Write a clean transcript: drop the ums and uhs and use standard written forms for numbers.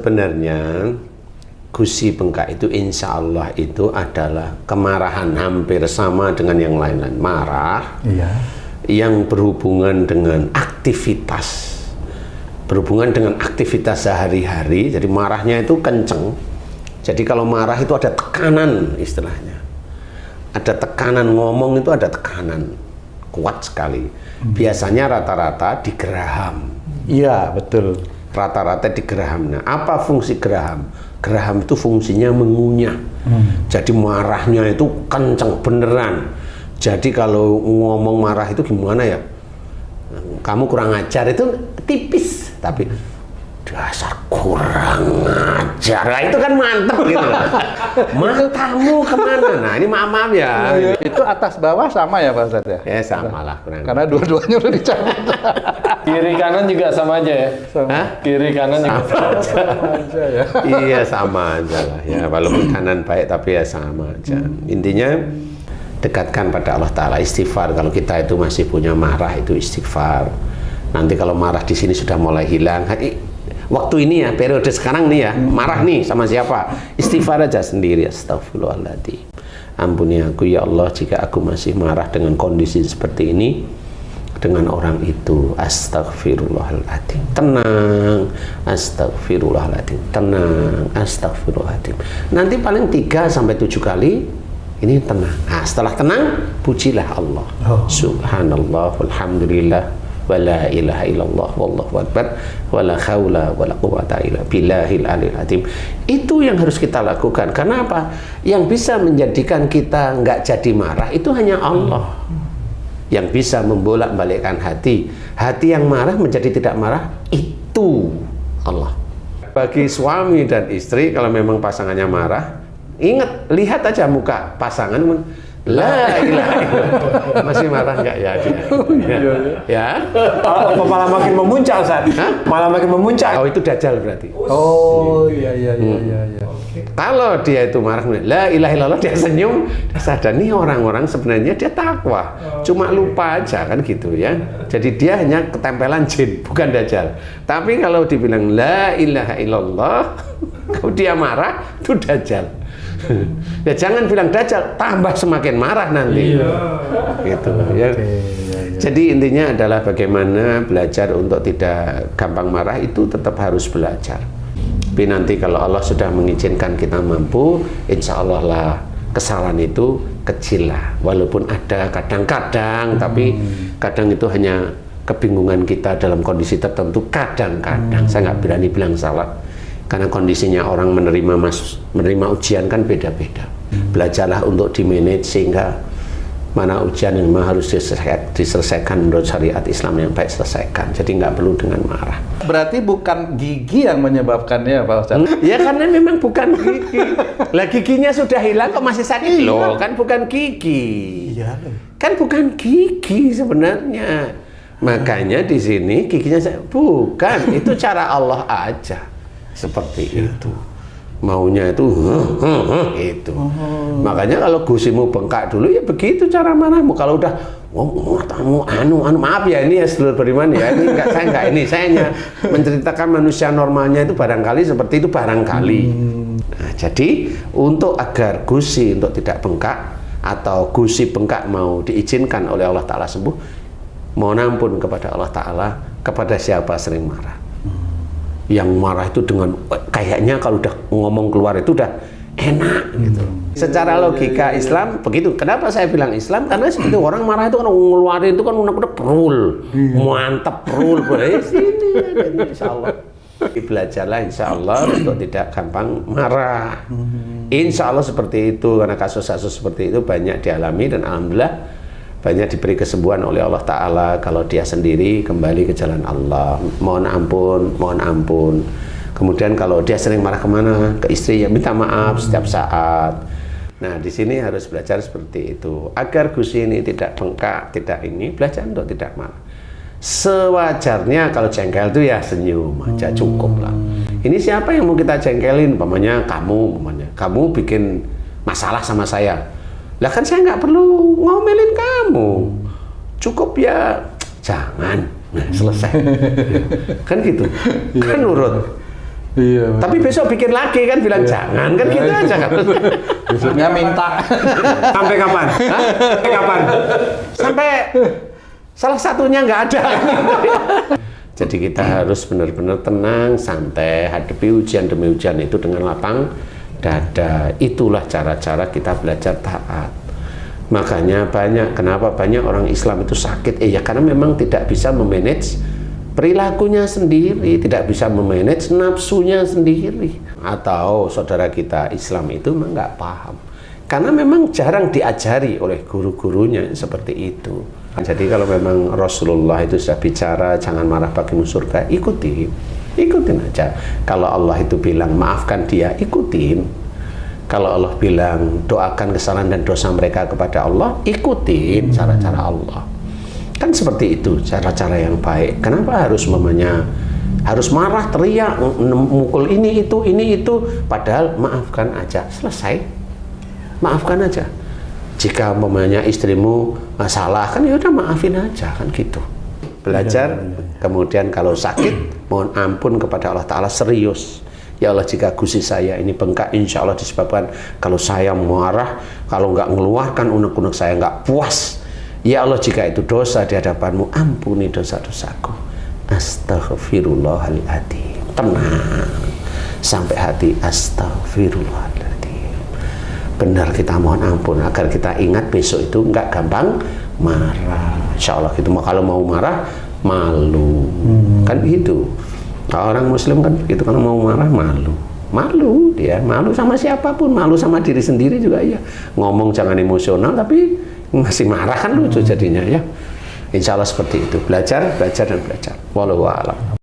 Sebenarnya gusi bengkak itu insya Allah itu adalah kemarahan hampir sama dengan yang lain-lain. Marah yang berhubungan dengan aktivitas. Berhubungan dengan aktivitas sehari-hari. Jadi marahnya itu kenceng. Jadi kalau marah itu ada tekanan istilahnya. Ada tekanan, ngomong itu ada tekanan. Kuat sekali. Biasanya rata-rata di geraham. Iya, betul. Rata-rata di geraham. Nah, apa fungsi geraham? Geraham itu fungsinya mengunyah. Jadi marahnya itu kenceng beneran. Jadi kalau ngomong marah itu gimana ya? Kamu kurang ajar itu tipis, tapi dasar kurang ajar. Nah, itu kan mantep gitu. Matamu kemana? Nah, ini maaf ya. Itu atas bawah sama ya Pak Ustadz ya? Ya sama lah. Karena dua-duanya udah dicabut. Kiri kanan juga sama aja ya? Sama. Kiri kanan juga sama aja ya? Iya sama aja lah ya. Walaupun kanan baik tapi ya sama aja. Intinya dekatkan pada Allah Ta'ala, istighfar. Kalau kita itu masih punya marah itu istighfar. Nanti kalau marah di sini sudah mulai hilang. Waktu ini ya, periode sekarang nih ya, marah nih sama siapa? Istighfar aja sendiri. Astagfirullahaladzim. Ampuni aku ya Allah jika aku masih marah dengan kondisi seperti ini dengan orang itu. Astagfirullahaladzim. Tenang. Astagfirullahaladzim. Tenang. Astagfirullahaladzim. Nanti paling 3 sampai 7 kali ini tenang. Nah, setelah tenang, pujilah Allah. Subhanallah, walhamdulillah, wala ilaha illallah, wallahu akbar, wala khawla wala quwata illa billahil aliyil azim. Itu yang harus kita lakukan. Karena apa? Yang bisa menjadikan kita nggak jadi marah itu hanya Allah. Yang bisa membolak-balikkan hati. Hati yang marah menjadi tidak marah itu Allah. Bagi suami dan istri kalau memang pasangannya marah, ingat, lihat aja muka pasangan, la ilaha illallah. Masih marah nggak ya dia? Ya. Apa malah makin memuncak, Ustaz? Malah makin memuncak. Oh, itu dajjal berarti. Oh, iya. Kalau dia itu marah, la ilaha illallah, dia senyum, dia sadar nih orang-orang sebenarnya dia takwa. Cuma lupa aja kan gitu ya. Jadi dia hanya ketempelan jin, bukan dajjal. Tapi kalau dibilang la ilaha illallah, kalau dia marah, itu dajjal. Ya jangan bilang dajjal, tambah semakin marah nanti. Gitu ya. Jadi intinya adalah bagaimana belajar untuk tidak gampang marah itu tetap harus belajar. Tapi nanti kalau Allah sudah mengizinkan kita mampu, insya Allah lah kesalahan itu kecil lah. Walaupun ada kadang-kadang, tapi kadang itu hanya kebingungan kita dalam kondisi tertentu. Kadang-kadang saya nggak berani bilang salah. Karena kondisinya orang menerima ujian kan beda-beda. Belajarlah untuk di-manage sehingga mana ujian yang memang harus diselesaikan menurut syariat Islam yang baik selesaikan. Jadi nggak perlu dengan marah. Berarti bukan gigi yang menyebabkannya Pak Ustadz? Ya karena memang bukan gigi. Lah giginya sudah hilang kok masih sakit loh. Kan bukan gigi. Iya. Kan bukan gigi sebenarnya. Makanya di sini giginya bukan. Itu cara Allah aja. Seperti itu maunya itu itu. Makanya kalau gusimu bengkak dulu ya begitu cara marahmu. Kalau udah matamu maaf ya ini ya sedulur beriman ya, ini enggak, saya hanya menceritakan manusia normalnya itu barangkali seperti itu barangkali. Nah, jadi untuk agar gusi untuk tidak bengkak atau gusi bengkak mau diizinkan oleh Allah Ta'ala sembuh, mohon ampun kepada Allah Ta'ala kepada siapa sering marah. Yang marah itu dengan kayaknya kalau udah ngomong keluar itu udah enak gitu. Secara logika Islam begitu. Kenapa saya bilang Islam? Karena seperti orang marah itu kan ngeluarin itu kan udah perul, mantap perul. Sini insya Allah. Belajarlah insya Allah untuk tidak gampang marah. Insya Allah seperti itu, karena kasus-kasus seperti itu banyak dialami dan alhamdulillah banyak diberi kesembuhan oleh Allah Ta'ala kalau dia sendiri kembali ke jalan Allah. Mohon ampun. Kemudian kalau dia sering marah kemana? Ke istri, ya minta maaf setiap saat. Nah di sini harus belajar seperti itu. Agar gusi ini tidak bengkak, tidak ini, belajar untuk tidak marah. Sewajarnya kalau jengkel itu ya senyum aja cukup lah. Ini siapa yang mau kita jengkelin? Umpamanya kamu bikin masalah sama saya. Lah kan saya nggak perlu ngomelin kamu, cukup ya jangan, nah, selesai. Kan gitu, kan nurut. Iya. Tapi besok bikin lagi kan, bilang jangan kan gitu aja kan. Besoknya minta. Sampai kapan? Sampai kapan? Sampai salah satunya nggak ada. Jadi kita harus benar-benar tenang, santai, hadapi ujian demi ujian itu dengan lapang dada. Itulah cara-cara kita belajar taat. Makanya kenapa banyak orang Islam itu sakit? Ya karena memang tidak bisa memanage perilakunya sendiri, tidak bisa memanage nafsunya sendiri. Atau saudara kita Islam itu memang nggak paham. Karena memang jarang diajari oleh guru-gurunya seperti itu. Jadi kalau memang Rasulullah itu sudah bicara jangan marah bagimu surga, ikutin aja. Kalau Allah itu bilang maafkan dia, ikutin. Kalau Allah bilang doakan kesalahan dan dosa mereka kepada Allah, ikutin cara-cara Allah. Kan seperti itu cara-cara yang baik. Kenapa harus harus marah, teriak, mukul ini itu, padahal maafkan aja, selesai. Maafkan aja. Jika umpamanya istrimu masalah kan ya udah maafin aja kan gitu. Belajar kemudian kalau sakit mohon ampun kepada Allah Ta'ala, serius. Ya Allah, jika gusi saya ini bengkak, insya Allah disebabkan kalau saya marah, kalau nggak ngeluarkan unek-unek saya nggak puas. Ya Allah, jika itu dosa di hadapanmu, ampuni dosa-dosaku. Astaghfirullahaladzim. Tenang sampai hati, astaghfirullahaladzim. Benar, kita mohon ampun agar kita ingat besok itu nggak gampang marah. Insya Allah gitu. Kalau mau marah malu, kan gitu. Orang Muslim kan begitu, kalau mau marah malu dia, malu sama siapapun, malu sama diri sendiri juga ya. Ngomong jangan emosional tapi masih marah kan lucu jadinya ya. Insya Allah seperti itu. Belajar dan belajar. Wallahu a'lam.